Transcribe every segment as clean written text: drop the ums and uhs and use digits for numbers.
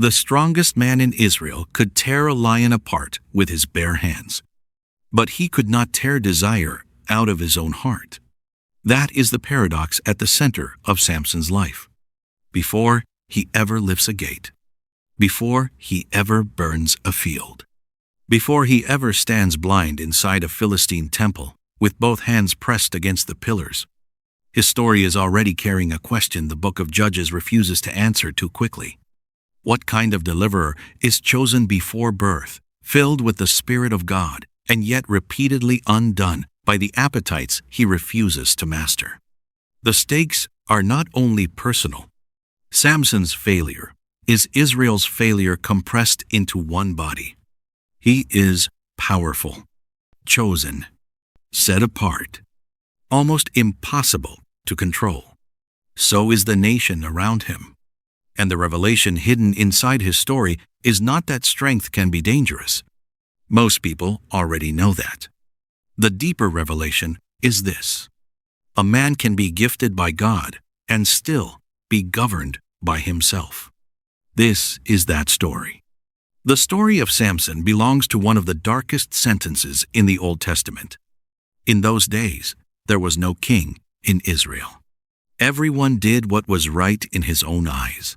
The strongest man in Israel could tear a lion apart with his bare hands. But he could not tear desire out of his own heart. That is the paradox at the center of Samson's life. Before he ever lifts a gate, before he ever burns a field, before he ever stands blind inside a Philistine temple with both hands pressed against the pillars, his story is already carrying a question the book of Judges refuses to answer too quickly. What kind of deliverer is chosen before birth, filled with the Spirit of God, and yet repeatedly undone by the appetites he refuses to master? The stakes are not only personal. Samson's failure is Israel's failure compressed into one body. He is powerful, chosen, set apart, almost impossible to control. So is the nation around him. And the revelation hidden inside his story is not that strength can be dangerous. Most people already know that. The deeper revelation is this: a man can be gifted by God and still be governed by himself. This is that story. The story of Samson belongs to one of the darkest sentences in the Old Testament. In those days, there was no king in Israel. Everyone did what was right in his own eyes.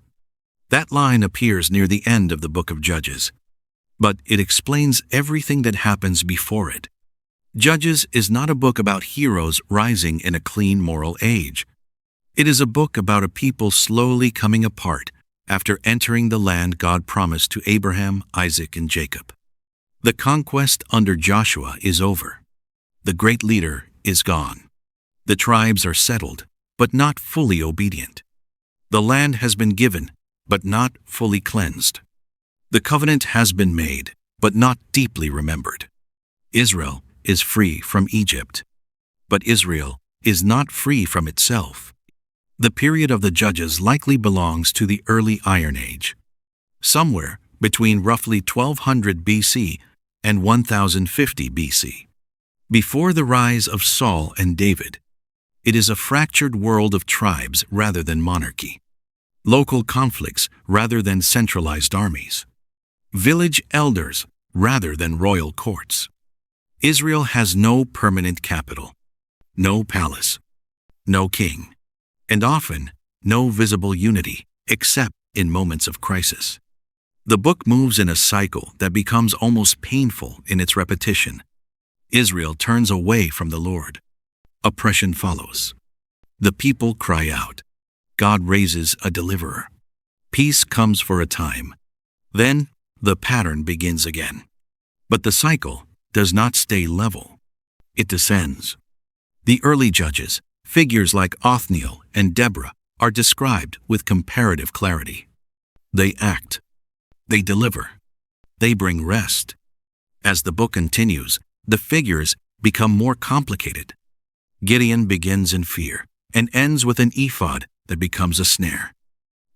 That line appears near the end of the book of Judges, but it explains everything that happens before it. Judges is not a book about heroes rising in a clean moral age. It is a book about a people slowly coming apart after entering the land God promised to Abraham, Isaac, and Jacob. The conquest under Joshua is over. The great leader is gone. The tribes are settled, but not fully obedient. The land has been given, but not fully cleansed. The covenant has been made, but not deeply remembered. Israel is free from Egypt, but Israel is not free from itself. The period of the Judges likely belongs to the early Iron Age, somewhere between roughly 1200 BC and 1050 BC. Before the rise of Saul and David, it is a fractured world of tribes rather than monarchy, local conflicts rather than centralized armies, village elders rather than royal courts. Israel has no permanent capital, no palace, no king, and often no visible unity except in moments of crisis. The book moves in a cycle that becomes almost painful in its repetition. Israel turns away from the Lord. Oppression follows. The people cry out. God raises a deliverer. Peace comes for a time. Then the pattern begins again. But the cycle does not stay level. It descends. The early judges, figures like Othniel and Deborah, are described with comparative clarity. They act. They deliver. They bring rest. As the book continues, the figures become more complicated. Gideon begins in fear and ends with an ephod that becomes a snare.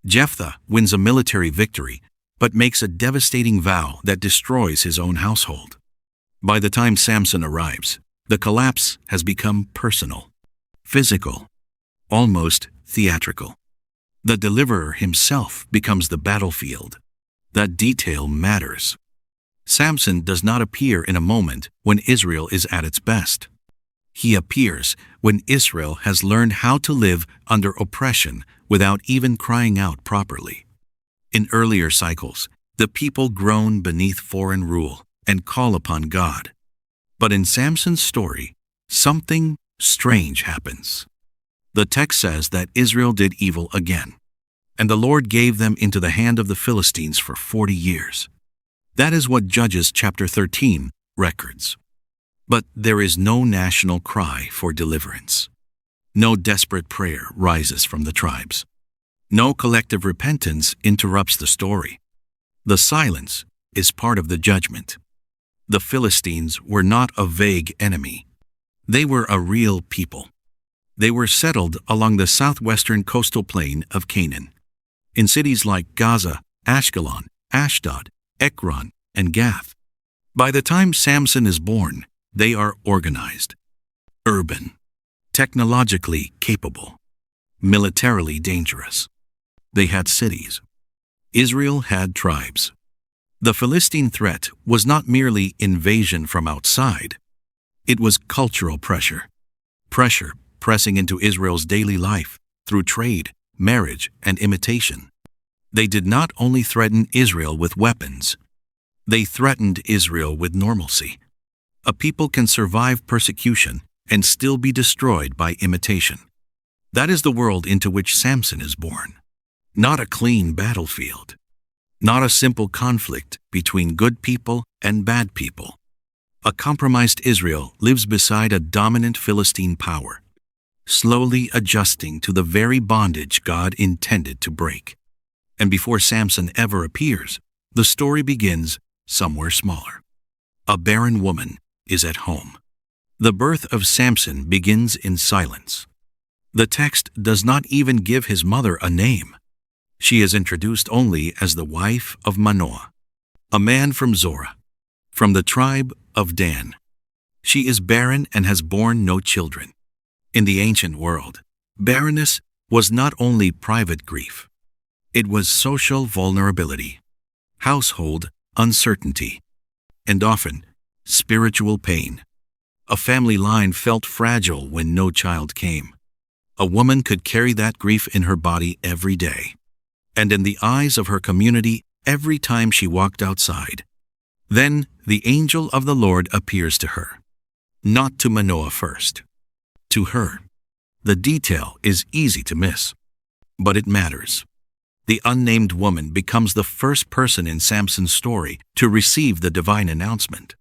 Jephthah wins a military victory but makes a devastating vow that destroys his own household. By the time Samson arrives, the collapse has become personal, physical, almost theatrical. The deliverer himself becomes the battlefield. That detail matters. Samson does not appear in a moment when Israel is at its best. He appears when Israel has learned how to live under oppression without even crying out properly. In earlier cycles, the people groan beneath foreign rule and call upon God. But in Samson's story, something strange happens. The text says that Israel did evil again, and the Lord gave them into the hand of the Philistines for 40 years. That is what Judges chapter 13 records. But there is no national cry for deliverance. No desperate prayer rises from the tribes. No collective repentance interrupts the story. The silence is part of the judgment. The Philistines were not a vague enemy. They were a real people. They were settled along the southwestern coastal plain of Canaan, in cities like Gaza, Ashkelon, Ashdod, Ekron, and Gath. By the time Samson is born, they are organized, urban, technologically capable, militarily dangerous. They had cities. Israel had tribes. The Philistine threat was not merely invasion from outside. It was cultural pressure. Pressure pressing into Israel's daily life through trade, marriage, and imitation. They did not only threaten Israel with weapons. They threatened Israel with normalcy. A people can survive persecution and still be destroyed by imitation. That is the world into which Samson is born. Not a clean battlefield. Not a simple conflict between good people and bad people. A compromised Israel lives beside a dominant Philistine power, slowly adjusting to the very bondage God intended to break. And before Samson ever appears, the story begins somewhere smaller. A barren woman is at home. The birth of Samson begins in silence. The text does not even give his mother a name. She is introduced only as the wife of Manoah, a man from Zorah, from the tribe of Dan. She is barren and has borne no children. In the ancient world, barrenness was not only private grief. It was social vulnerability, household uncertainty, and often spiritual pain. A family line felt fragile when no child came. A woman could carry that grief in her body every day, and in the eyes of her community every time she walked outside. Then the angel of the Lord appears to her. Not to Manoah first. To her. The detail is easy to miss, but it matters. The unnamed woman becomes the first person in Samson's story to receive the divine announcement.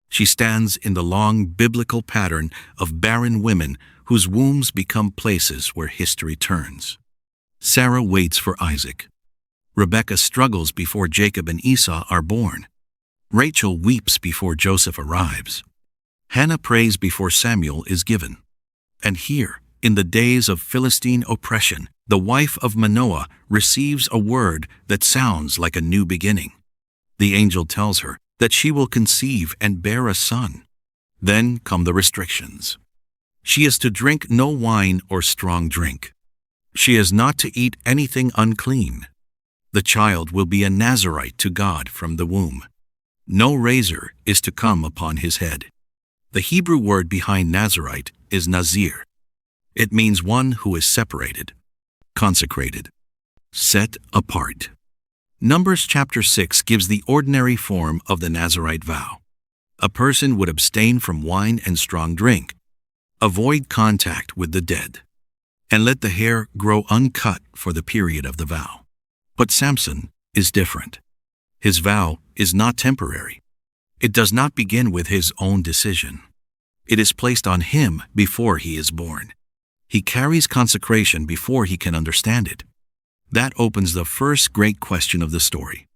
She stands in the long biblical pattern of barren women whose wombs become places where history turns. Sarah waits for Isaac. Rebekah struggles before Jacob and Esau are born. Rachel weeps before Joseph arrives. Hannah prays before Samuel is given. And here, in the days of Philistine oppression, the wife of Manoah receives a word that sounds like a new beginning. The angel tells her that she will conceive and bear a son. Then come the restrictions. She is to drink no wine or strong drink. She is not to eat anything unclean. The child will be a Nazirite to God from the womb. No razor is to come upon his head. The Hebrew word behind Nazirite is Nazir. It means one who is separated, consecrated, set apart. Numbers chapter 6 gives the ordinary form of the Nazirite vow. A person would abstain from wine and strong drink, avoid contact with the dead, and let the hair grow uncut for the period of the vow. But Samson is different. His vow is not temporary. It does not begin with his own decision. It is placed on him before he is born. He carries consecration before he can understand it. That opens the first great question of the story.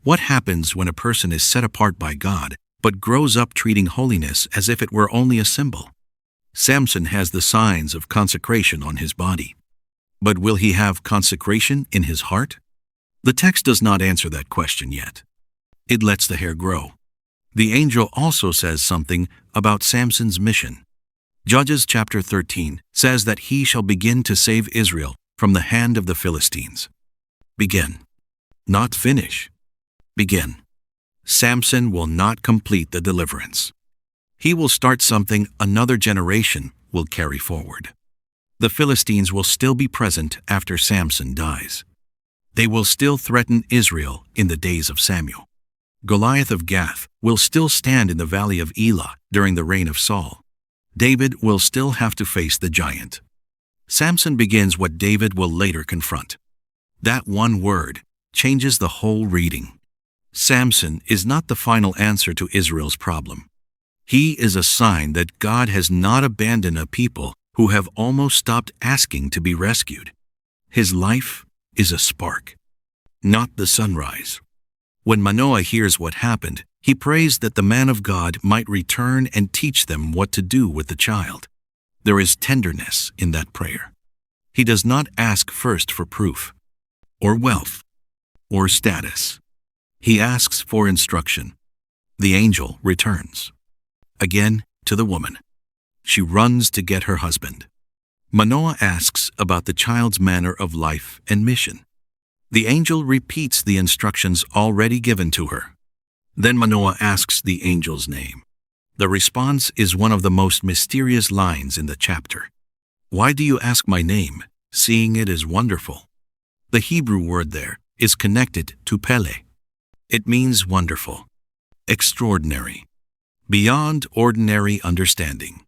What happens when a person is set apart by God, but grows up treating holiness as if it were only a symbol? Samson has the signs of consecration on his body. But will he have consecration in his heart? The text does not answer that question yet. It lets the hair grow. The angel also says something about Samson's mission. Judges chapter 13 says that he shall begin to save Israel from the hand of the Philistines. Begin. Not finish. Begin. Samson will not complete the deliverance. He will start something another generation will carry forward. The Philistines will still be present after Samson dies. They will still threaten Israel in the days of Samuel. Goliath of Gath will still stand in the valley of Elah during the reign of Saul. David will still have to face the giant. Samson begins what David will later confront. That one word changes the whole reading. Samson is not the final answer to Israel's problem. He is a sign that God has not abandoned a people who have almost stopped asking to be rescued. His life is a spark, not the sunrise. When Manoah hears what happened, he prays that the man of God might return and teach them what to do with the child. There is tenderness in that prayer. He does not ask first for proof, or wealth, or status. He asks for instruction. The angel returns. Again to the woman. She runs to get her husband. Manoah asks about the child's manner of life and mission. The angel repeats the instructions already given to her. Then Manoah asks the angel's name. The response is one of the most mysterious lines in the chapter. Why do you ask my name, seeing it is wonderful? The Hebrew word there is connected to pele. It means wonderful, extraordinary, beyond ordinary understanding.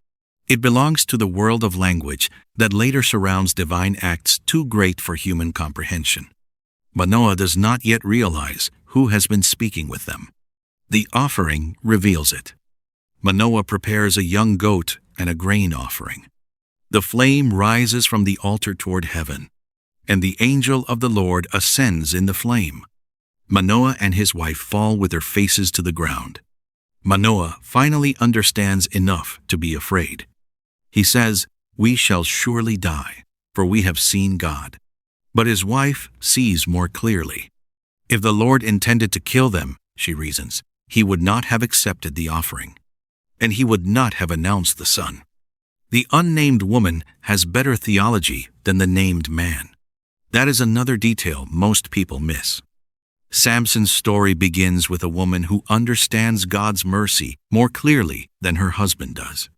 It belongs to the world of language that later surrounds divine acts too great for human comprehension. Manoah does not yet realize who has been speaking with them. The offering reveals it. Manoah prepares a young goat and a grain offering. The flame rises from the altar toward heaven, and the angel of the Lord ascends in the flame. Manoah and his wife fall with their faces to the ground. Manoah finally understands enough to be afraid. He says, "We shall surely die, for we have seen God." But his wife sees more clearly. If the Lord intended to kill them, she reasons, he would not have accepted the offering, and he would not have announced the son. The unnamed woman has better theology than the named man. That is another detail most people miss. Samson's story begins with a woman who understands God's mercy more clearly than her husband does.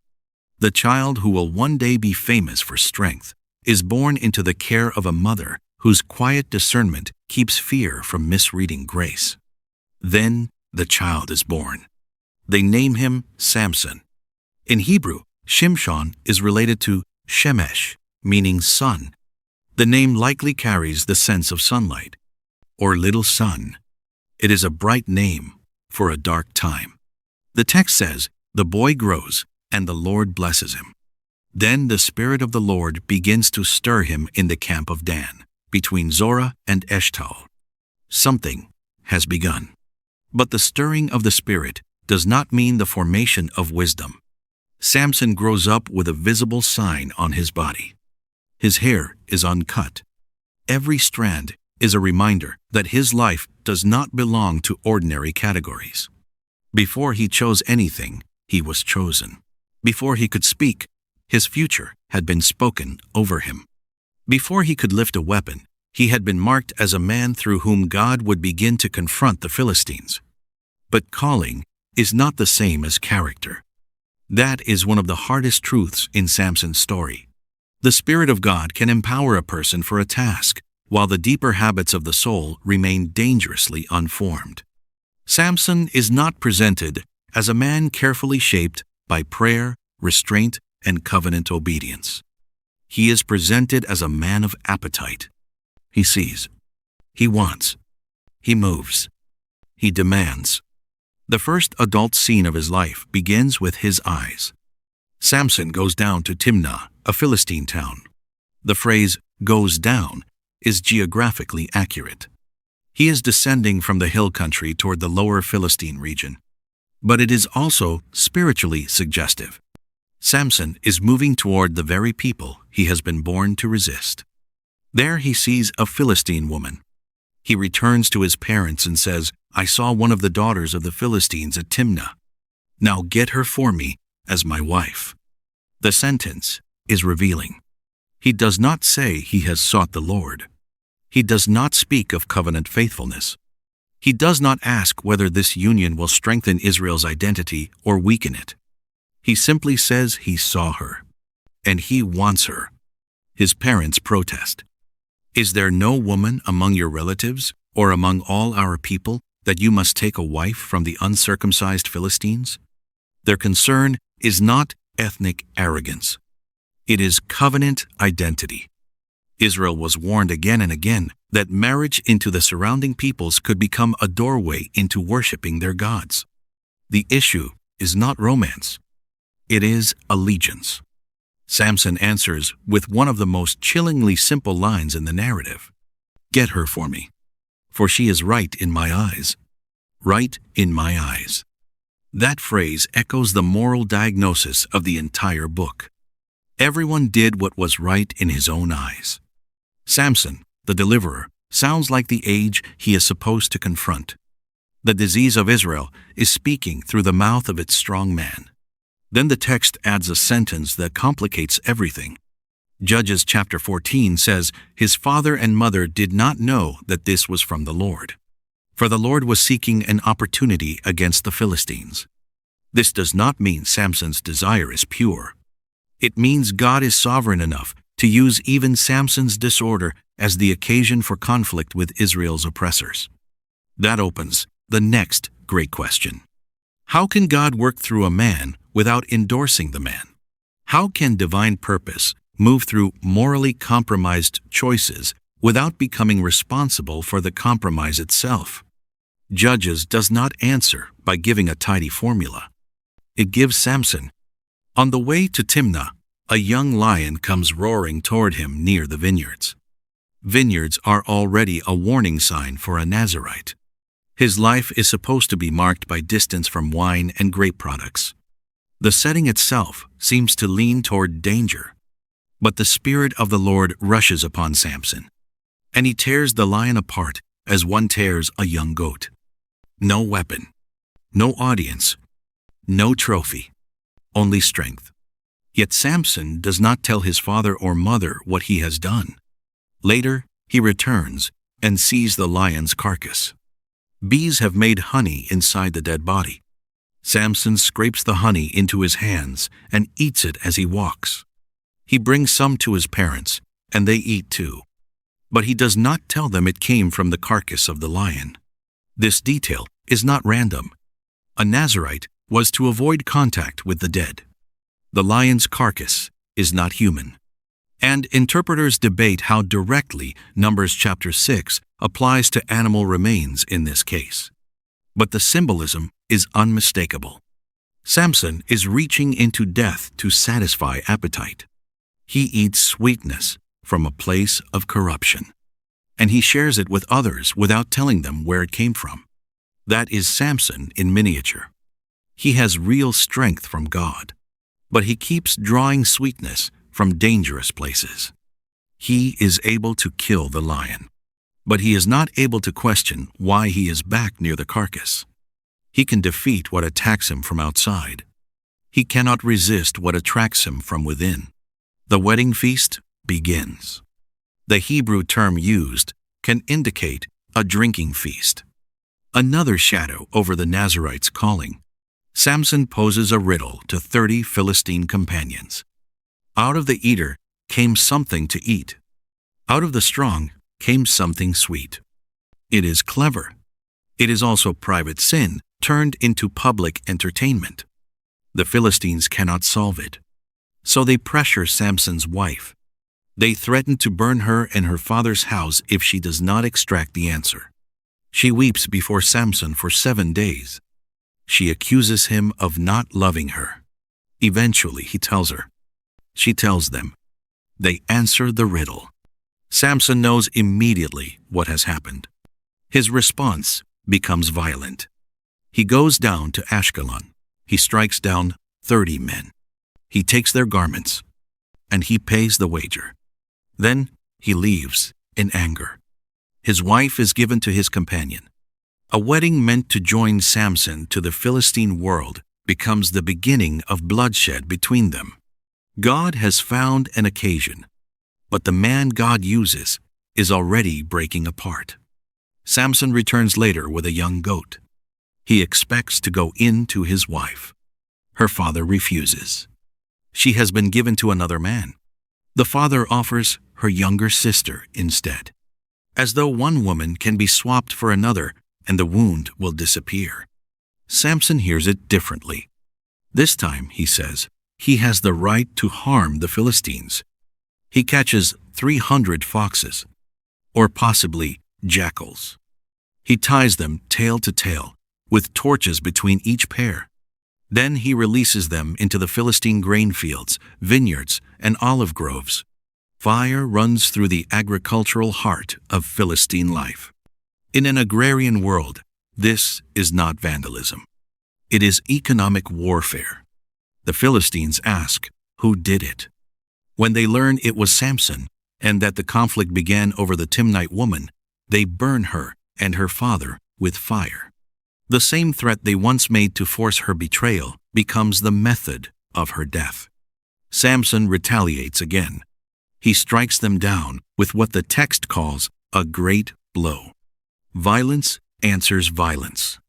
The child who will one day be famous for strength is born into the care of a mother whose quiet discernment keeps fear from misreading grace. Then the child is born. They name him Samson. In Hebrew, Shimshon is related to Shemesh, meaning sun. The name likely carries the sense of sunlight, or little sun. It is a bright name for a dark time. The text says, "The boy grows, and the Lord blesses him." Then the Spirit of the Lord begins to stir him in the camp of Dan, between Zorah and Eshtaol. Something has begun. But the stirring of the Spirit does not mean the formation of wisdom. Samson grows up with a visible sign on his body. His hair is uncut. Every strand is a reminder that his life does not belong to ordinary categories. Before he chose anything, he was chosen. Before he could speak, his future had been spoken over him. Before he could lift a weapon, he had been marked as a man through whom God would begin to confront the Philistines. But calling is not the same as character. That is one of the hardest truths in Samson's story. The Spirit of God can empower a person for a task, while the deeper habits of the soul remain dangerously unformed. Samson is not presented as a man carefully shaped by prayer, restraint, and covenant obedience. He is presented as a man of appetite. He sees. He wants. He moves. He demands. The first adult scene of his life begins with his eyes. Samson goes down to Timnah, a Philistine town. The phrase "goes down" is geographically accurate. He is descending from the hill country toward the lower Philistine region. But it is also spiritually suggestive. Samson is moving toward the very people he has been born to resist. There he sees a Philistine woman. He returns to his parents and says, "I saw one of the daughters of the Philistines at Timnah. Now get her for me as my wife." The sentence is revealing. He does not say he has sought the Lord. He does not speak of covenant faithfulness. He does not ask whether this union will strengthen Israel's identity or weaken it. He simply says he saw her, and he wants her. His parents protest. "Is there no woman among your relatives or among all our people that you must take a wife from the uncircumcised Philistines?" Their concern is not ethnic arrogance. It is covenant identity. Israel was warned again and again that marriage into the surrounding peoples could become a doorway into worshiping their gods. The issue is not romance. It is allegiance. Samson answers with one of the most chillingly simple lines in the narrative. "Get her for me, for she is right in my eyes." Right in my eyes. That phrase echoes the moral diagnosis of the entire book. Everyone did what was right in his own eyes. Samson, the deliverer, sounds like the age he is supposed to confront. The disease of Israel is speaking through the mouth of its strong man. Then the text adds a sentence that complicates everything. Judges chapter 14 says, "His father and mother did not know that this was from the Lord, for the Lord was seeking an opportunity against the Philistines." This does not mean Samson's desire is pure. It means God is sovereign enough to use even Samson's disorder as the occasion for conflict with Israel's oppressors. That opens the next great question. How can God work through a man without endorsing the man? How can divine purpose move through morally compromised choices without becoming responsible for the compromise itself? Judges does not answer by giving a tidy formula. It gives Samson. On the way to Timnah, a young lion comes roaring toward him near the vineyards. Vineyards are already a warning sign for a Nazirite. His life is supposed to be marked by distance from wine and grape products. The setting itself seems to lean toward danger. But the Spirit of the Lord rushes upon Samson, and he tears the lion apart as one tears a young goat. No weapon, no audience, no trophy, only strength. Yet Samson does not tell his father or mother what he has done. Later, he returns and sees the lion's carcass. Bees have made honey inside the dead body. Samson scrapes the honey into his hands and eats it as he walks. He brings some to his parents, and they eat too. But he does not tell them it came from the carcass of the lion. This detail is not random. A Nazirite was to avoid contact with the dead. The lion's carcass is not human. And interpreters debate how directly Numbers chapter 6 applies to animal remains in this case. But the symbolism is unmistakable. Samson is reaching into death to satisfy appetite. He eats sweetness from a place of corruption, and he shares it with others without telling them where it came from. That is Samson in miniature. He has real strength from God, but he keeps drawing sweetness from dangerous places. He is able to kill the lion, but he is not able to question why he is back near the carcass. He can defeat what attacks him from outside. He cannot resist what attracts him from within. The wedding feast begins. The Hebrew term used can indicate a drinking feast. Another shadow over the Nazirite's calling. Samson poses a riddle to 30 Philistine companions. Out of the eater came something to eat. Out of the strong came something sweet. It is clever. It is also private sin turned into public entertainment. The Philistines cannot solve it. So they pressure Samson's wife. They threaten to burn her and her father's house if she does not extract the answer. She weeps before Samson for 7 days. She accuses him of not loving her. Eventually, he tells her. She tells them. They answer the riddle. Samson knows immediately what has happened. His response becomes violent. He goes down to Ashkelon. He strikes down 30 men. He takes their garments, and he pays the wager. Then he leaves in anger. His wife is given to his companion. A wedding meant to join Samson to the Philistine world becomes the beginning of bloodshed between them. God has found an occasion, but the man God uses is already breaking apart. Samson returns later with a young goat. He expects to go in to his wife. Her father refuses. She has been given to another man. The father offers her younger sister instead, as though one woman can be swapped for another and the wound will disappear. Samson hears it differently. This time, he says, he has the right to harm the Philistines. He catches 300 foxes, or possibly jackals. He ties them tail to tail, with torches between each pair. Then he releases them into the Philistine grain fields, vineyards, and olive groves. Fire runs through the agricultural heart of Philistine life. In an agrarian world, this is not vandalism. It is economic warfare. The Philistines ask, who did it? When they learn it was Samson, and that the conflict began over the Timnite woman, they burn her and her father with fire. The same threat they once made to force her betrayal becomes the method of her death. Samson retaliates again. He strikes them down with what the text calls a great blow. Violence answers violence.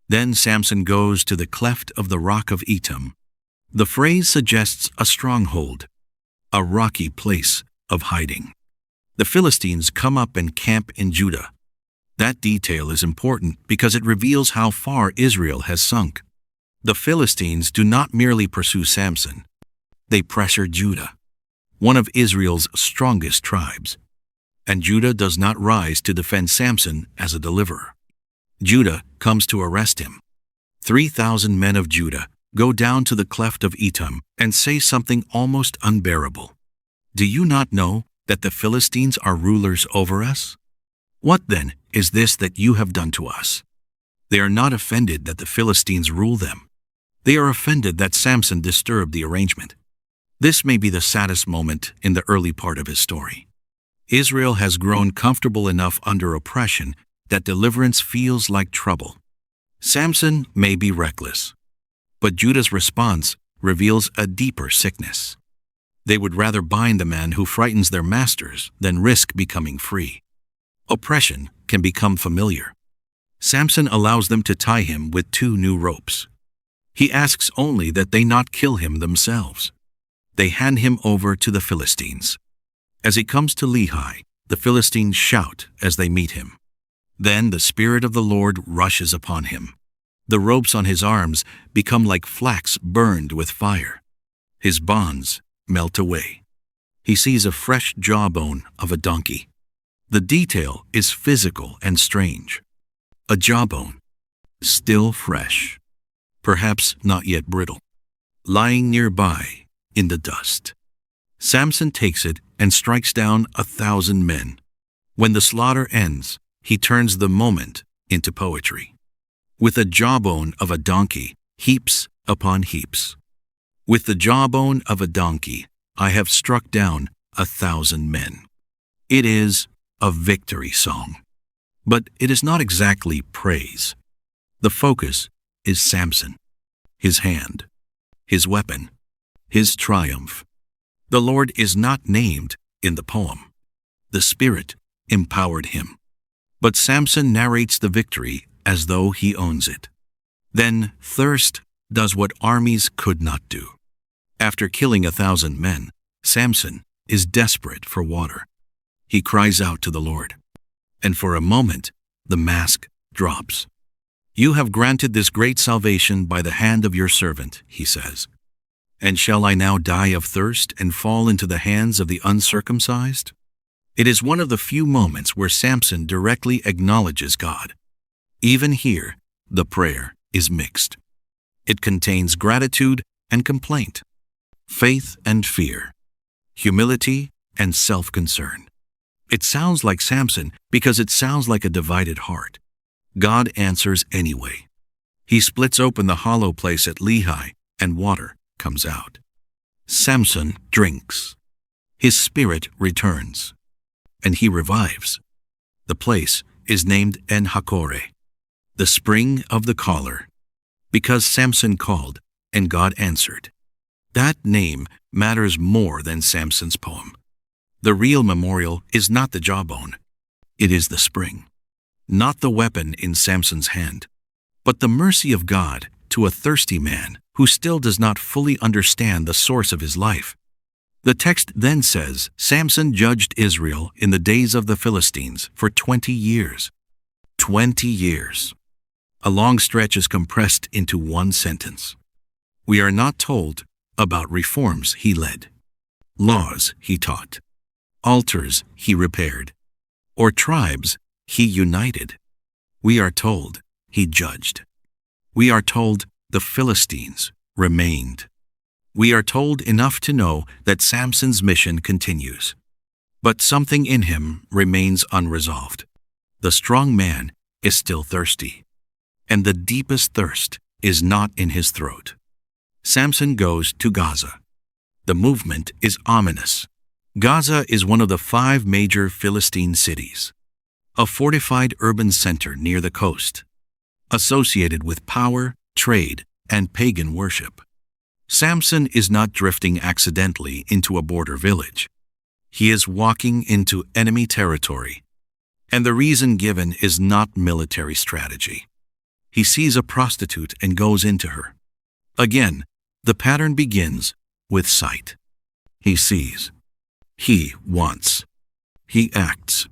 Then Samson goes to the cleft of the rock of Etam. The phrase suggests a stronghold, a rocky place of hiding. The Philistines come up and camp in Judah. That detail is important because it reveals how far Israel has sunk. The Philistines do not merely pursue Samson. They pressure Judah, one of Israel's strongest tribes. And Judah does not rise to defend Samson as a deliverer. Judah comes to arrest him. 3,000 men of Judah go down to the cleft of Etam and say something almost unbearable. Do you not know that the Philistines are rulers over us? What then is this that you have done to us? They are not offended that the Philistines rule them. They are offended that Samson disturbed the arrangement. This may be the saddest moment in the early part of his story. Israel has grown comfortable enough under oppression that deliverance feels like trouble. Samson may be reckless, but Judah's response reveals a deeper sickness. They would rather bind the man who frightens their masters than risk becoming free. Oppression can become familiar. Samson allows them to tie him with 2 new ropes. He asks only that they not kill him themselves. They hand him over to the Philistines. As he comes to Lehi, the Philistines shout as they meet him. Then the Spirit of the Lord rushes upon him. The ropes on his arms become like flax burned with fire. His bonds melt away. He sees a fresh jawbone of a donkey. The detail is physical and strange. A jawbone, still fresh, perhaps not yet brittle, lying nearby in the dust. Samson takes it and strikes down 1,000 men. When the slaughter ends, he turns the moment into poetry. With the jawbone of a donkey, heaps upon heaps. With the jawbone of a donkey, I have struck down 1,000 men. It is a victory song. But it is not exactly praise. The focus is Samson, his hand, his weapon, his triumph. The Lord is not named in the poem. The Spirit empowered him. But Samson narrates the victory as though he owns it. Then thirst does what armies could not do. After killing 1,000 men, Samson is desperate for water. He cries out to the Lord. And for a moment, the mask drops. You have granted this great salvation by the hand of your servant, he says. And shall I now die of thirst and fall into the hands of the uncircumcised? It is one of the few moments where Samson directly acknowledges God. Even here, the prayer is mixed. It contains gratitude and complaint, faith and fear, humility and self-concern. It sounds like Samson because it sounds like a divided heart. God answers anyway. He splits open the hollow place at Lehi, and water comes out. Samson drinks. His spirit returns, and he revives. The place is named En-Hakkore, the spring of the caller, because Samson called and God answered. That name matters more than Samson's poem. The real memorial is not the jawbone. It is the spring. Not the weapon in Samson's hand, but the mercy of God to a thirsty man who still does not fully understand the source of his life. The text then says, Samson judged Israel in the days of the Philistines for 20 years. 20 years. A long stretch is compressed into one sentence. We are not told about reforms he led, laws he taught, altars he repaired, or tribes he united. We are told he judged. We are told the Philistines remained. We are told enough to know that Samson's mission continues. But something in him remains unresolved. The strong man is still thirsty, and the deepest thirst is not in his throat. Samson goes to Gaza. The movement is ominous. Gaza is one of the 5 major Philistine cities, a fortified urban center near the coast, associated with power, trade, and pagan worship. Samson is not drifting accidentally into a border village. He is walking into enemy territory, and the reason given is not military strategy. He sees a prostitute and goes into her. Again, the pattern begins with sight. He sees. He wants. He acts.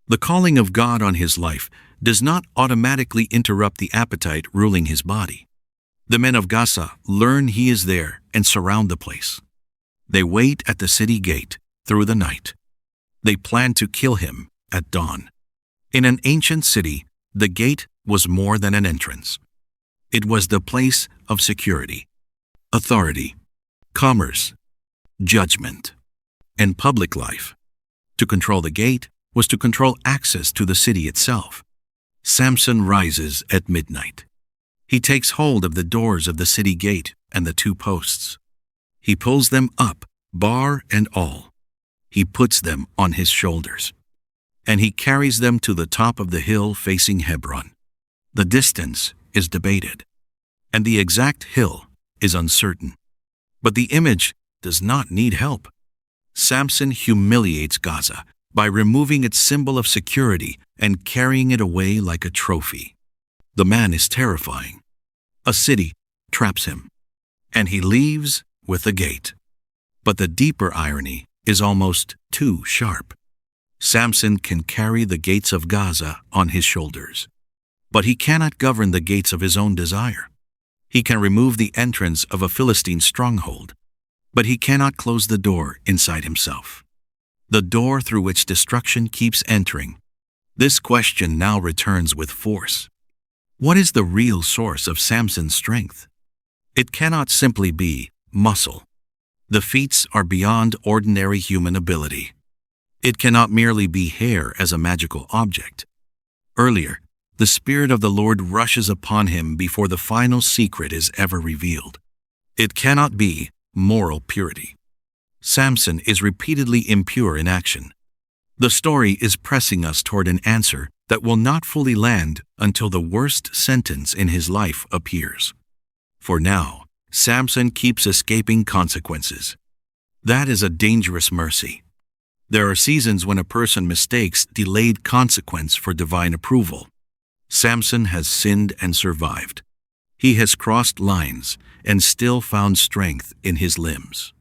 The calling of God on his life does not automatically interrupt the appetite ruling his body. The men of Gaza learn he is there and surround the place. They wait at the city gate through the night. They plan to kill him at dawn. In an ancient city, the gate was more than an entrance. It was the place of security, authority, commerce, judgment, and public life. To control the gate was to control access to the city itself. Samson rises at midnight. He takes hold of the doors of the city gate and the two posts. He pulls them up, bar and all. He puts them on his shoulders, and he carries them to the top of the hill facing Hebron. The distance is debated, and the exact hill is uncertain. But the image does not need help. Samson humiliates Gaza by removing its symbol of security and carrying it away like a trophy. The man is terrifying. A city traps him, and he leaves with a gate. But the deeper irony is almost too sharp. Samson can carry the gates of Gaza on his shoulders, but he cannot govern the gates of his own desire. He can remove the entrance of a Philistine stronghold, but he cannot close the door inside himself, the door through which destruction keeps entering. This question now returns with force. What is the real source of Samson's strength? It cannot simply be muscle. The feats are beyond ordinary human ability. It cannot merely be hair as a magical object. Earlier, the Spirit of the Lord rushes upon him before the final secret is ever revealed. It cannot be moral purity. Samson is repeatedly impure in action. The story is pressing us toward an answer that will not fully land until the worst sentence in his life appears. For now, Samson keeps escaping consequences. That is a dangerous mercy. There are seasons when a person mistakes delayed consequence for divine approval. Samson has sinned and survived. He has crossed lines and still found strength in his limbs.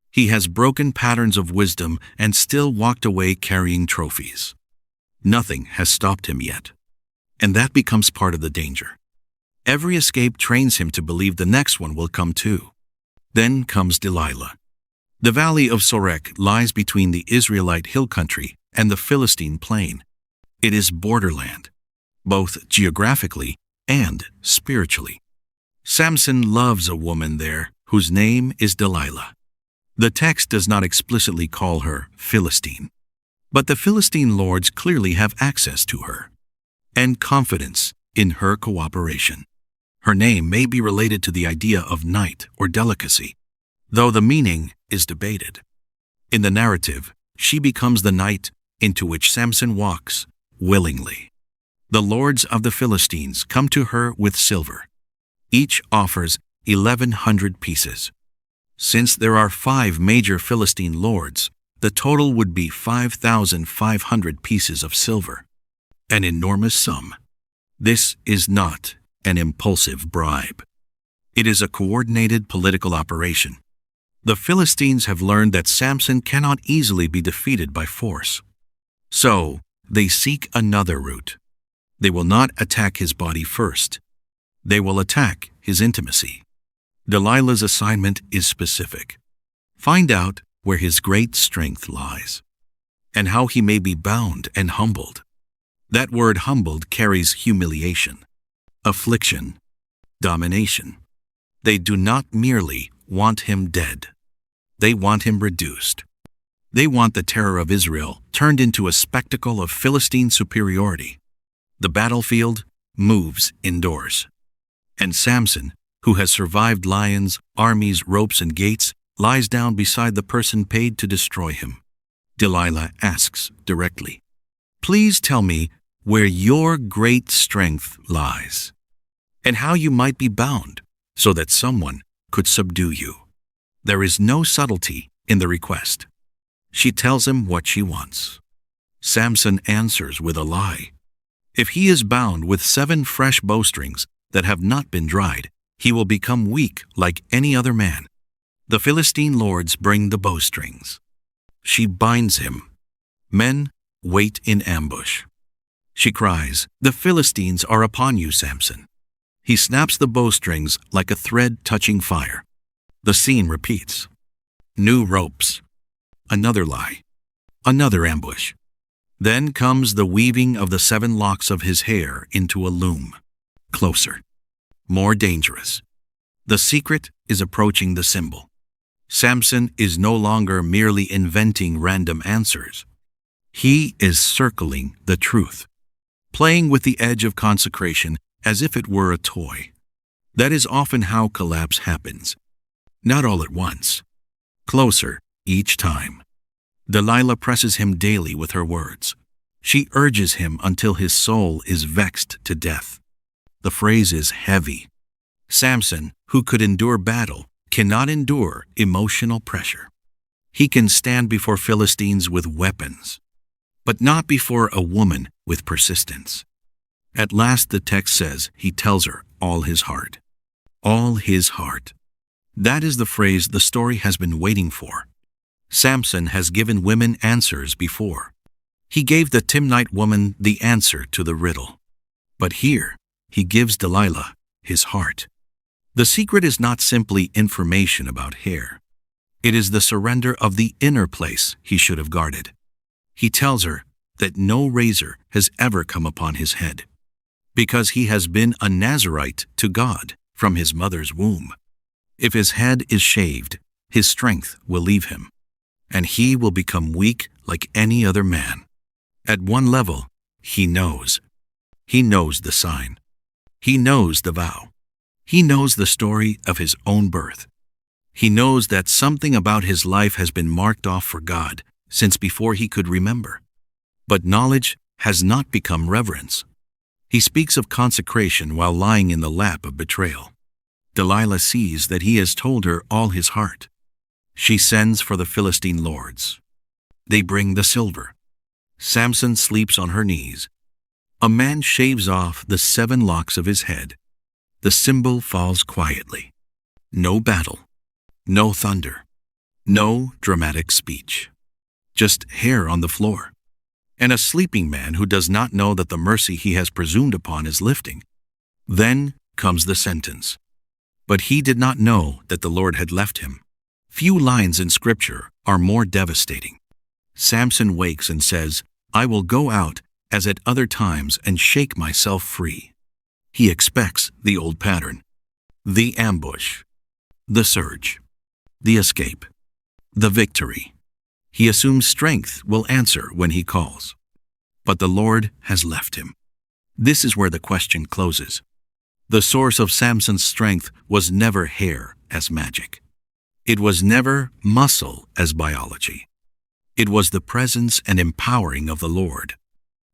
He has broken patterns of wisdom and still walked away carrying trophies. Nothing has stopped him yet, and that becomes part of the danger. Every escape trains him to believe the next one will come too. Then comes Delilah. The valley of Sorek lies between the Israelite hill country and the Philistine plain. It is borderland, both geographically and spiritually. Samson loves a woman there whose name is Delilah. The text does not explicitly call her Philistine, but the Philistine lords clearly have access to her and confidence in her cooperation. Her name may be related to the idea of night or delicacy, though the meaning is debated. In the narrative, she becomes the night into which Samson walks willingly. The lords of the Philistines come to her with silver. Each offers 1,100 pieces. Since there are 5 major Philistine lords, the total would be 5,500 pieces of silver, an enormous sum. This is not an impulsive bribe. It is a coordinated political operation. The Philistines have learned that Samson cannot easily be defeated by force. So, they seek another route. They will not attack his body first. They will attack his intimacy. Delilah's assignment is specific. Find out where his great strength lies, and how he may be bound and humbled. That word humbled carries humiliation, affliction, domination. They do not merely want him dead. They want him reduced. They want the terror of Israel turned into a spectacle of Philistine superiority. The battlefield moves indoors. And Samson, who has survived lions, armies, ropes, and gates, lies down beside the person paid to destroy him. Delilah asks directly, "Please tell me where your great strength lies, and how you might be bound so that someone could subdue you." There is no subtlety in the request. She tells him what she wants. Samson answers with a lie. If he is bound with 7 fresh bowstrings that have not been dried, he will become weak like any other man. The Philistine lords bring the bowstrings. She binds him. Men wait in ambush. She cries, "The Philistines are upon you, Samson." He snaps the bowstrings like a thread touching fire. The scene repeats. New ropes. Another lie. Another ambush. Then comes the weaving of the 7 locks of his hair into a loom. Closer. More dangerous. The secret is approaching the symbol. Samson is no longer merely inventing random answers. He is circling the truth, playing with the edge of consecration as if it were a toy. That is often how collapse happens. Not all at once. Closer each time. Delilah presses him daily with her words. She urges him until his soul is vexed to death. The phrase is heavy. Samson, who could endure battle, cannot endure emotional pressure. He can stand before Philistines with weapons, but not before a woman with persistence. At last the text says he tells her all his heart. All his heart. That is the phrase the story has been waiting for. Samson has given women answers before. He gave the Timnite woman the answer to the riddle. But here, he gives Delilah his heart. The secret is not simply information about hair. It is the surrender of the inner place he should have guarded. He tells her that no razor has ever come upon his head, because he has been a Nazirite to God from his mother's womb. If his head is shaved, his strength will leave him, and he will become weak like any other man. At one level, he knows. He knows the sign. He knows the vow. He knows the story of his own birth. He knows that something about his life has been marked off for God since before he could remember. But knowledge has not become reverence. He speaks of consecration while lying in the lap of betrayal. Delilah sees that he has told her all his heart. She sends for the Philistine lords. They bring the silver. Samson sleeps on her knees. A man shaves off the 7 locks of his head. The symbol falls quietly. No battle. No thunder. No dramatic speech. Just hair on the floor. And a sleeping man who does not know that the mercy he has presumed upon is lifting. Then comes the sentence. But he did not know that the Lord had left him. Few lines in Scripture are more devastating. Samson wakes and says, "I will go out as at other times and shake myself free." He expects the old pattern. The ambush. The surge. The escape. The victory. He assumes strength will answer when he calls. But the Lord has left him. This is where the question closes. The source of Samson's strength was never hair as magic. It was never muscle as biology. It was the presence and empowering of the Lord.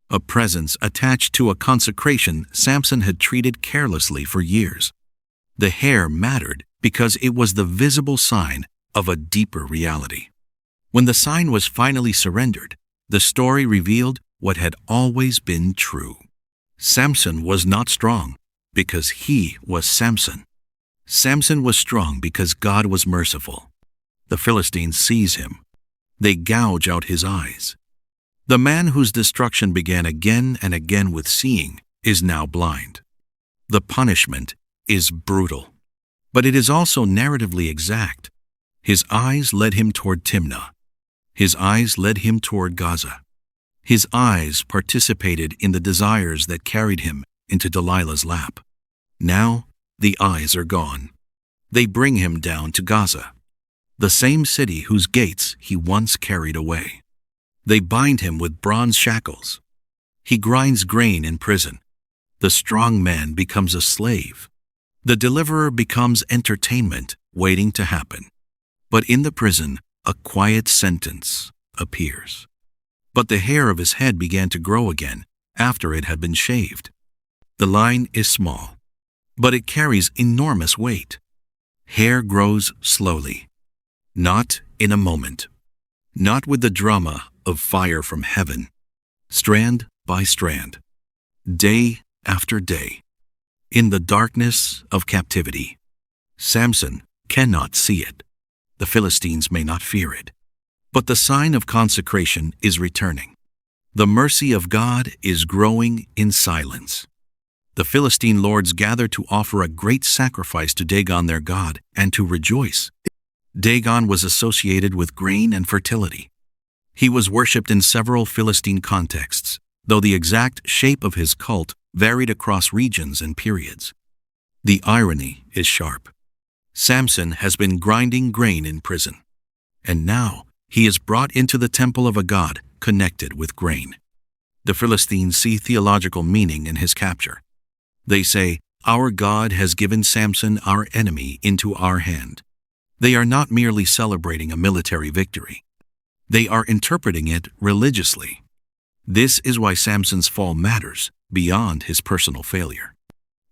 A presence attached to a consecration Samson had treated carelessly for years. The hair mattered because it was the visible sign of a deeper reality. When the sign was finally surrendered, the story revealed what had always been true. Samson was not strong because he was Samson. Samson was strong because God was merciful. The Philistines seize him. They gouge out his eyes. The man whose destruction began again and again with seeing is now blind. The punishment is brutal, but it is also narratively exact. His eyes led him toward Timnah. His eyes led him toward Gaza. His eyes participated in the desires that carried him into Delilah's lap. Now, the eyes are gone. They bring him down to Gaza, the same city whose gates he once carried away. They bind him with bronze shackles. He grinds grain in prison. The strong man becomes a slave. The deliverer becomes entertainment waiting to happen. But in the prison, a quiet sentence appears. But the hair of his head began to grow again after it had been shaved. The line is small, but it carries enormous weight. Hair grows slowly, not in a moment. not with the drama of fire from heaven, strand by strand, day after day. In the darkness of captivity, Samson cannot see it. The Philistines may not fear it. But the sign of consecration is returning. The mercy of God is growing in silence. The Philistine lords gather to offer a great sacrifice to Dagon their god and to rejoice. Dagon was associated with grain and fertility. He was worshipped in several Philistine contexts, though the exact shape of his cult varied across regions and periods. The irony is sharp. Samson has been grinding grain in prison, and now he is brought into the temple of a god connected with grain. The Philistines see theological meaning in his capture. They say, "Our God has given Samson, our enemy, into our hand." They are not merely celebrating a military victory. They are interpreting it religiously. This is why Samson's fall matters beyond his personal failure.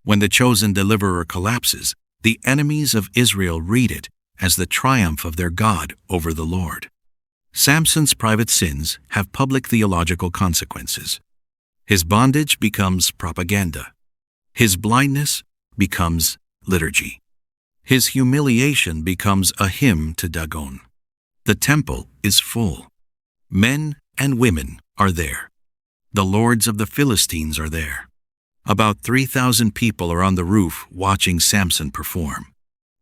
When the chosen deliverer collapses, the enemies of Israel read it as the triumph of their God over the Lord. Samson's private sins have public theological consequences. His bondage becomes propaganda. His blindness becomes liturgy. His humiliation becomes a hymn to Dagon. The temple is full. Men and women are there. The lords of the Philistines are there. About 3,000 people are on the roof watching Samson perform.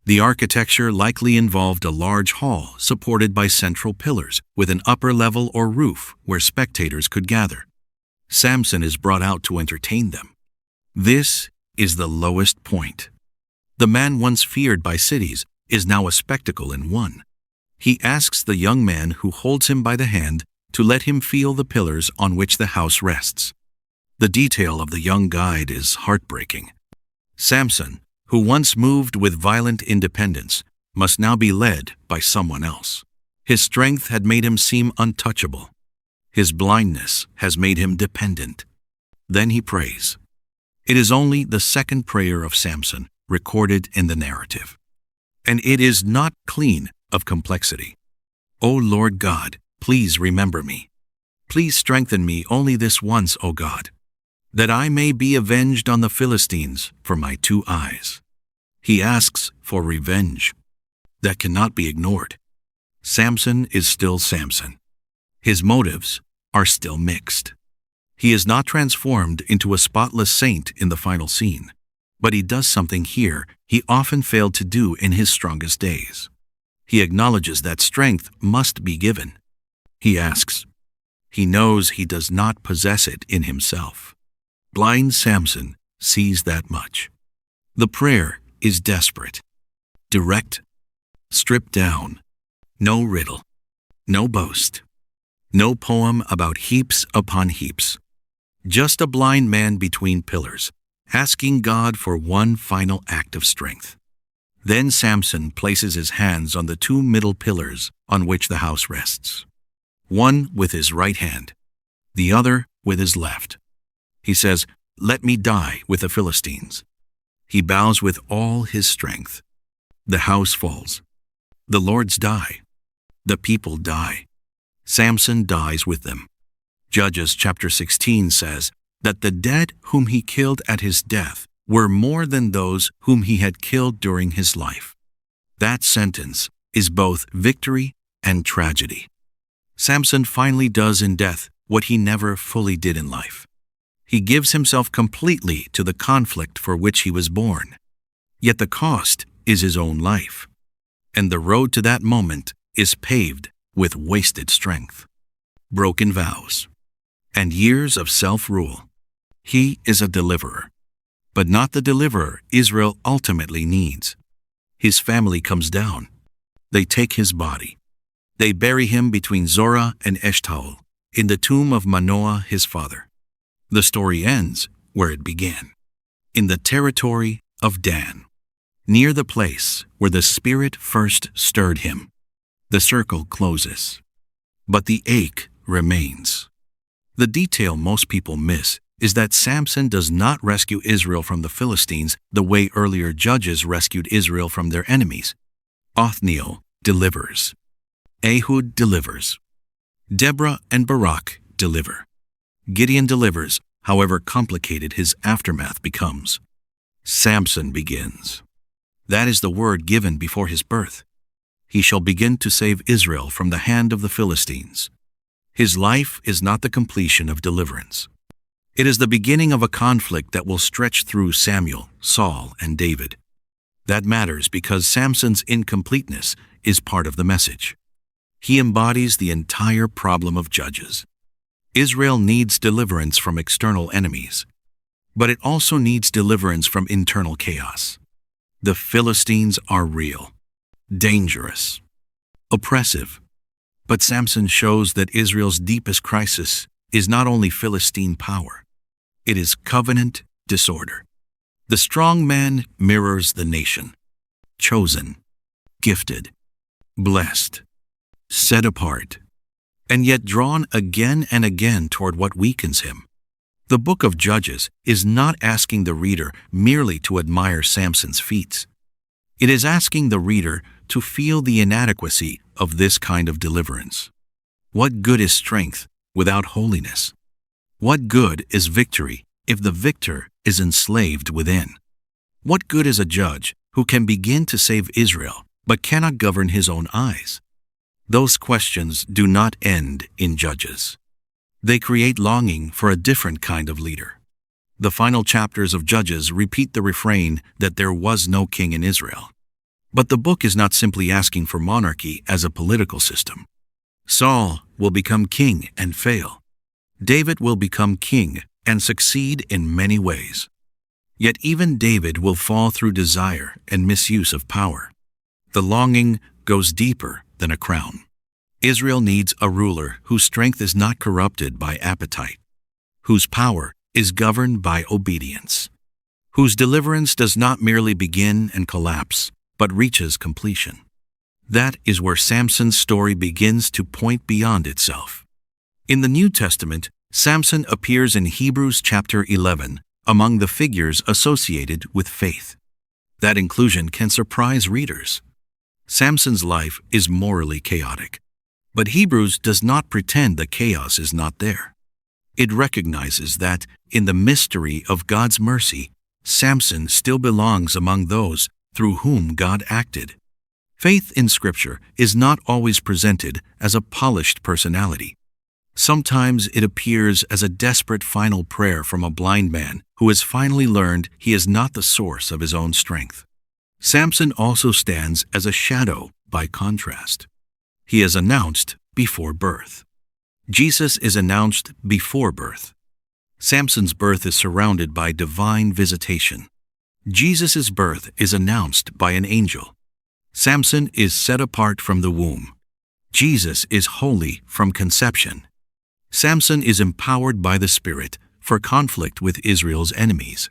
The architecture likely involved a large hall supported by central pillars with an upper level or roof where spectators could gather. Samson is brought out to entertain them. This is the lowest point. The man once feared by cities is now a spectacle in one. He asks the young man who holds him by the hand to let him feel the pillars on which the house rests. The detail of the young guide is heartbreaking. Samson, who once moved with violent independence, must now be led by someone else. His strength had made him seem untouchable. His blindness has made him dependent. Then he prays. It is only the second prayer of Samson recorded in the narrative. And it is not clean of complexity. O Lord God, please remember me. Please strengthen me only this once, O God, that I may be avenged on the Philistines for my 2 eyes. He asks for revenge. That cannot be ignored. Samson is still Samson. His motives are still mixed. He is not transformed into a spotless saint in the final scene, but he does something here he often failed to do in his strongest days. He acknowledges that strength must be given. He asks. He knows he does not possess it in himself. Blind Samson sees that much. The prayer is desperate, direct, stripped down. No riddle, no boast, no poem about heaps upon heaps. Just a blind man between pillars, asking God for one final act of strength. Then Samson places his hands on the 2 middle pillars on which the house rests. One with his right hand, the other with his left. He says, "Let me die with the Philistines." He bows with all his strength. The house falls. The lords die. The people die. Samson dies with them. Judges chapter 16 says that the dead whom he killed at his death were more than those whom he had killed during his life. That sentence is both victory and tragedy. Samson finally does in death what he never fully did in life. He gives himself completely to the conflict for which he was born. Yet the cost is his own life. And the road to that moment is paved with wasted strength, broken vows, and years of self-rule. He is a deliverer, but not the deliverer Israel ultimately needs. His family comes down. They take his body. They bury him between Zorah and Eshtaol, in the tomb of Manoah his father. The story ends where it began, in the territory of Dan, near the place where the Spirit first stirred him. The circle closes, but the ache remains. The detail most people miss is that Samson does not rescue Israel from the Philistines the way earlier judges rescued Israel from their enemies. Othniel delivers. Ehud delivers. Deborah and Barak deliver. Gideon delivers, however complicated his aftermath becomes. Samson begins. That is the word given before his birth. He shall begin to save Israel from the hand of the Philistines. His life is not the completion of deliverance. It is the beginning of a conflict that will stretch through Samuel, Saul, and David. That matters because Samson's incompleteness is part of the message. He embodies the entire problem of Judges. Israel needs deliverance from external enemies, but it also needs deliverance from internal chaos. The Philistines are real, dangerous, oppressive. But Samson shows that Israel's deepest crisis is not only Philistine power. It is covenant disorder. The strong man mirrors the nation, chosen, gifted, blessed, set apart, and yet drawn again and again toward what weakens him. The book of Judges is not asking the reader merely to admire Samson's feats. It is asking the reader to feel the inadequacy of this kind of deliverance. What good is strength without holiness? What good is victory if the victor is enslaved within? What good is a judge who can begin to save Israel but cannot govern his own eyes? Those questions do not end in Judges. They create longing for a different kind of leader. The final chapters of Judges repeat the refrain that there was no king in Israel. But the book is not simply asking for monarchy as a political system. Saul will become king and fail. David will become king and succeed in many ways. Yet even David will fall through desire and misuse of power. The longing goes deeper than a crown. Israel needs a ruler whose strength is not corrupted by appetite, whose power is governed by obedience, whose deliverance does not merely begin and collapse, but reaches completion. That is where Samson's story begins to point beyond itself. In the New Testament, Samson appears in Hebrews chapter 11 among the figures associated with faith. That inclusion can surprise readers. Samson's life is morally chaotic, but Hebrews does not pretend the chaos is not there. It recognizes that, in the mystery of God's mercy, Samson still belongs among those through whom God acted. Faith in Scripture is not always presented as a polished personality. Sometimes it appears as a desperate final prayer from a blind man who has finally learned he is not the source of his own strength. Samson also stands as a shadow by contrast. He is announced before birth. Jesus is announced before birth. Samson's birth is surrounded by divine visitation. Jesus' birth is announced by an angel. Samson is set apart from the womb. Jesus is holy from conception. Samson is empowered by the Spirit for conflict with Israel's enemies.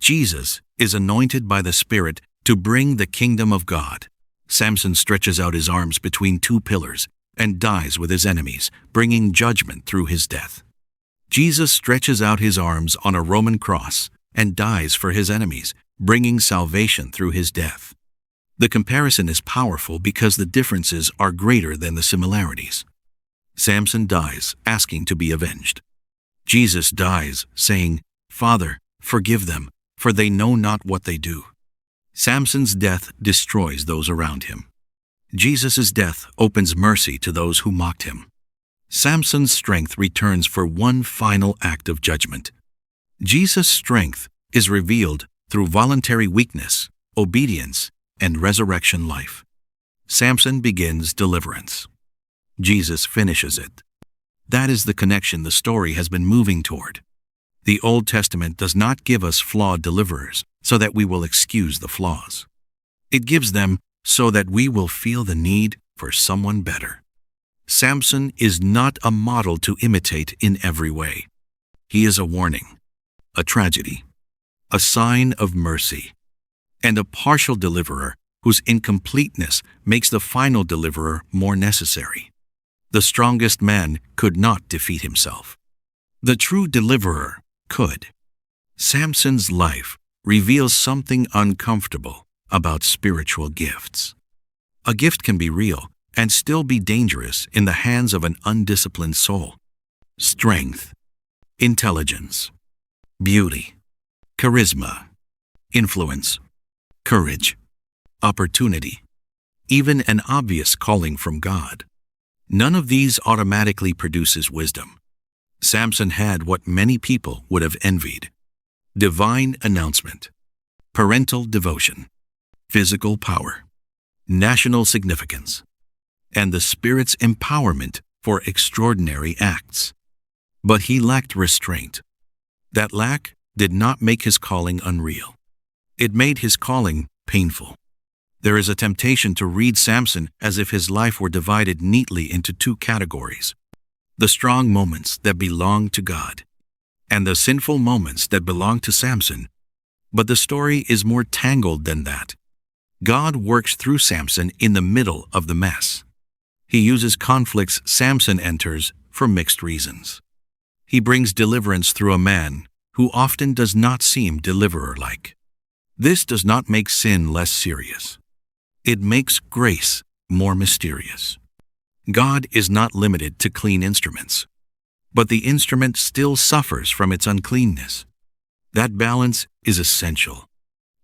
Jesus is anointed by the Spirit to bring the kingdom of God. Samson stretches out his arms between two pillars and dies with his enemies, bringing judgment through his death. Jesus stretches out his arms on a Roman cross and dies for his enemies, bringing salvation through his death. The comparison is powerful because the differences are greater than the similarities. Samson dies, asking to be avenged. Jesus dies, saying, "Father, forgive them, for they know not what they do." Samson's death destroys those around him. Jesus' death opens mercy to those who mocked him. Samson's strength returns for one final act of judgment. Jesus' strength is revealed through voluntary weakness, obedience, and resurrection life. Samson begins deliverance. Jesus finishes it. That is the connection the story has been moving toward. The Old Testament does not give us flawed deliverers so that we will excuse the flaws. It gives them so that we will feel the need for someone better. Samson is not a model to imitate in every way. He is a warning, a tragedy, a sign of mercy, and a partial deliverer whose incompleteness makes the final deliverer more necessary. The strongest man could not defeat himself. The true deliverer could. Samson's life reveals something uncomfortable about spiritual gifts. A gift can be real, and still be dangerous in the hands of an undisciplined soul. Strength, intelligence, beauty, charisma, influence, courage, opportunity, even an obvious calling from God. None of these automatically produces wisdom. Samson had what many people would have envied: divine announcement, parental devotion, physical power, national significance, and the Spirit's empowerment for extraordinary acts. But he lacked restraint. That lack did not make his calling unreal. It made his calling painful. There is a temptation to read Samson as if his life were divided neatly into two categories: the strong moments that belong to God, and the sinful moments that belong to Samson. But the story is more tangled than that. God works through Samson in the middle of the mess. He uses conflicts Samson enters for mixed reasons. He brings deliverance through a man who often does not seem deliverer-like. This does not make sin less serious. It makes grace more mysterious. God is not limited to clean instruments, but the instrument still suffers from its uncleanness. That balance is essential.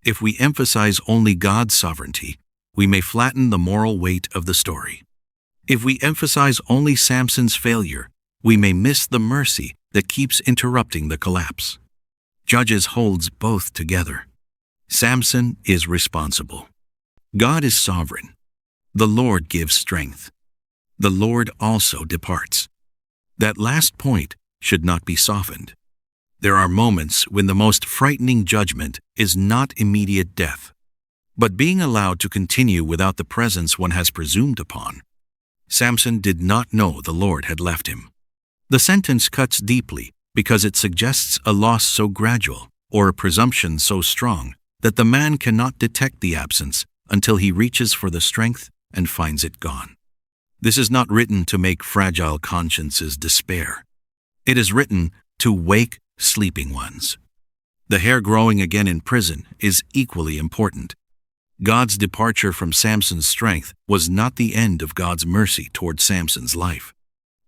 If we emphasize only God's sovereignty, we may flatten the moral weight of the story. If we emphasize only Samson's failure, we may miss the mercy that keeps interrupting the collapse. Judges holds both together. Samson is responsible. God is sovereign. The Lord gives strength. The Lord also departs. That last point should not be softened. There are moments when the most frightening judgment is not immediate death, but being allowed to continue without the presence one has presumed upon. Samson did not know the Lord had left him. The sentence cuts deeply because it suggests a loss so gradual or a presumption so strong that the man cannot detect the absence until he reaches for the strength and finds it gone. This is not written to make fragile consciences despair. It is written to wake sleeping ones. The hair growing again in prison is equally important. God's departure from Samson's strength was not the end of God's mercy toward Samson's life.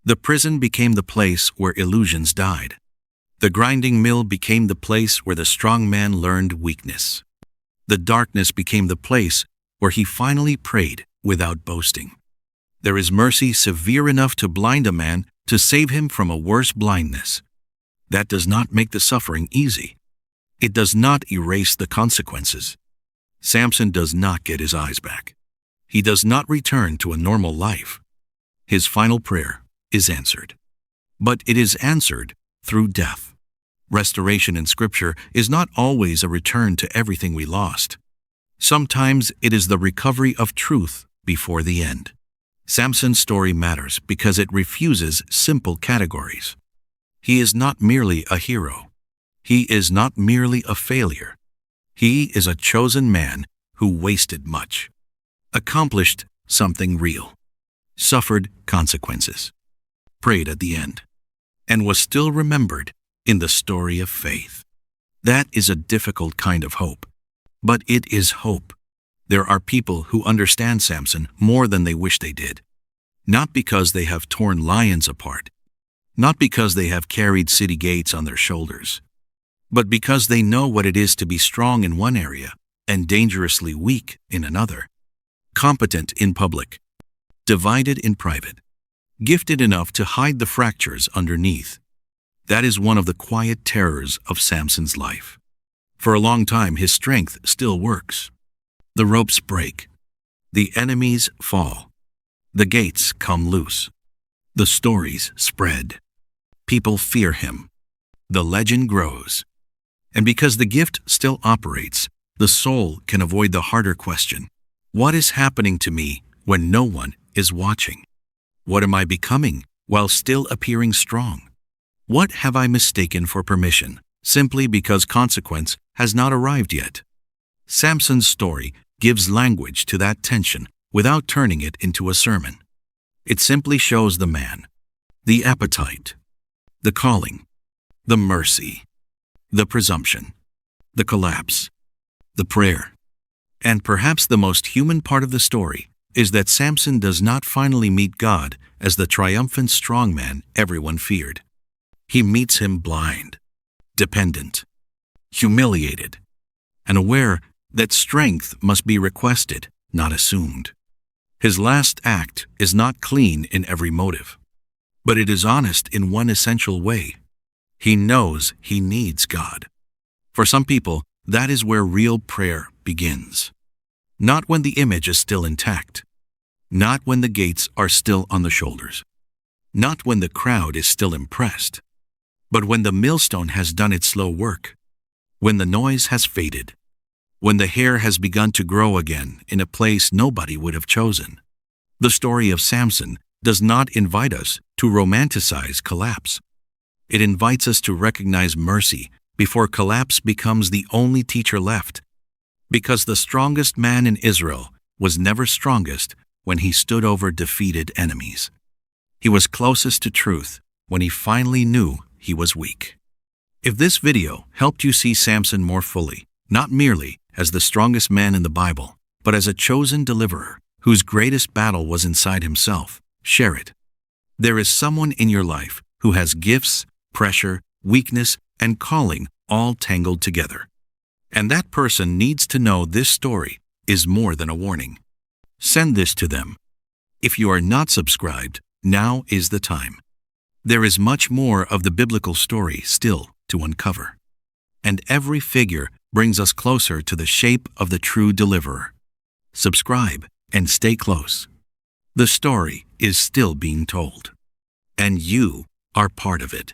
The prison became the place where illusions died. The grinding mill became the place where the strong man learned weakness. The darkness became the place where he finally prayed without boasting. There is mercy severe enough to blind a man to save him from a worse blindness. That does not make the suffering easy. It does not erase the consequences. Samson does not get his eyes back. He does not return to a normal life. His final prayer is answered. But it is answered through death. Restoration in Scripture is not always a return to everything we lost. Sometimes it is the recovery of truth before the end. Samson's story matters because it refuses simple categories. He is not merely a hero. He is not merely a failure. He is a chosen man who wasted much, accomplished something real, suffered consequences, prayed at the end, and was still remembered in the story of faith. That is a difficult kind of hope, but it is hope. There are people who understand Samson more than they wish they did, not because they have torn lions apart, not because they have carried city gates on their shoulders, but because they know what it is to be strong in one area and dangerously weak in another, competent in public, divided in private, gifted enough to hide the fractures underneath. That is one of the quiet terrors of Samson's life. For a long time, his strength still works. The ropes break. The enemies fall. The gates come loose. The stories spread. People fear him. The legend grows. And because the gift still operates, the soul can avoid the harder question: what is happening to me when no one is watching? What am I becoming while still appearing strong? What have I mistaken for permission, simply because consequence has not arrived yet? Samson's story gives language to that tension without turning it into a sermon. It simply shows the man, the appetite, the calling, the mercy, the presumption, the collapse, the prayer, and perhaps the most human part of the story, is that Samson does not finally meet God as the triumphant strongman everyone feared. He meets him blind, dependent, humiliated, and aware that strength must be requested, not assumed. His last act is not clean in every motive, but it is honest in one essential way. He knows he needs God. For some people, that is where real prayer begins. Not when the image is still intact, not when the gates are still on the shoulders, not when the crowd is still impressed, but when the millstone has done its slow work, when the noise has faded, when the hair has begun to grow again in a place nobody would have chosen. The story of Samson does not invite us to romanticize collapse. It invites us to recognize mercy before collapse becomes the only teacher left, because the strongest man in Israel was never strongest when he stood over defeated enemies. He was closest to truth when he finally knew he was weak. If this video helped you see Samson more fully, not merely as the strongest man in the Bible, but as a chosen deliverer whose greatest battle was inside himself, share it. There is someone in your life who has gifts, pressure, weakness, and calling all tangled together. And that person needs to know this story is more than a warning. Send this to them. If you are not subscribed, now is the time. There is much more of the biblical story still to uncover. And every figure brings us closer to the shape of the true deliverer. Subscribe and stay close. The story is still being told, and you are part of it.